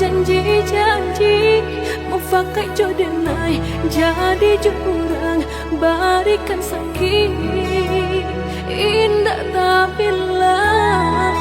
janji-janji mufakat jodohnai jadi jurang barikan sakit indah tapi lah.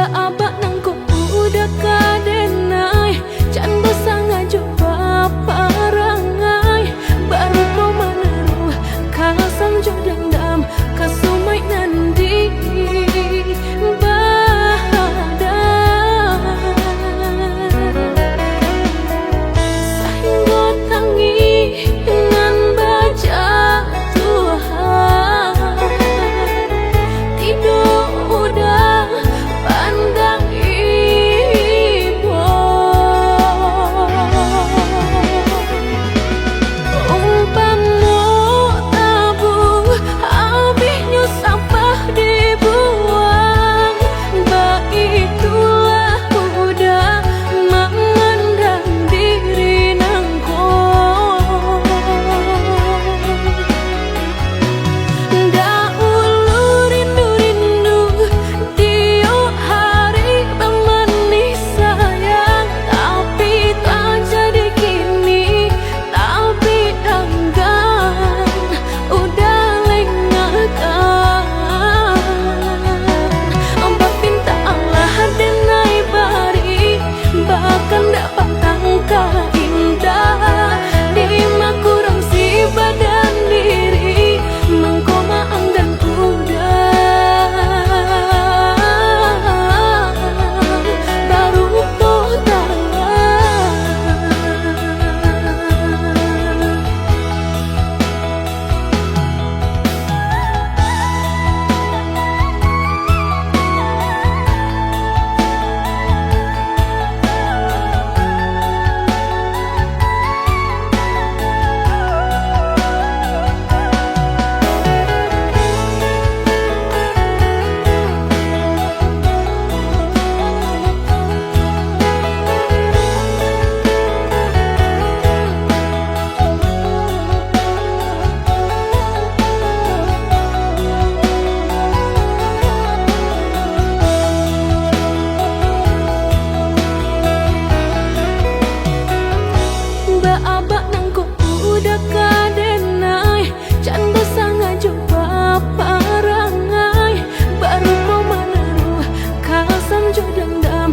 Abak nang ko udah kadenai canda sangat coba parangai baru kau menaruh kasang jodang kasumai nandi badan sehingga tangi dengan baca Tuhan tidur udah pandang ibu umpamu tabung habisnya sampah dibuang itulah udah memandang diri nangko dah ulu rindu-rindu tiap hari memenuhi sayang tapi tak jadi kini tapi enggan udah lengahkan ombak pinta Allah denai bari bahkan dapat tangka indah di makurang si badan diri mengkoma anggan udah baru kau tahu. Abak nang ko udah kadenai canda sangat coba parangai baru kau menaruh kasang jodang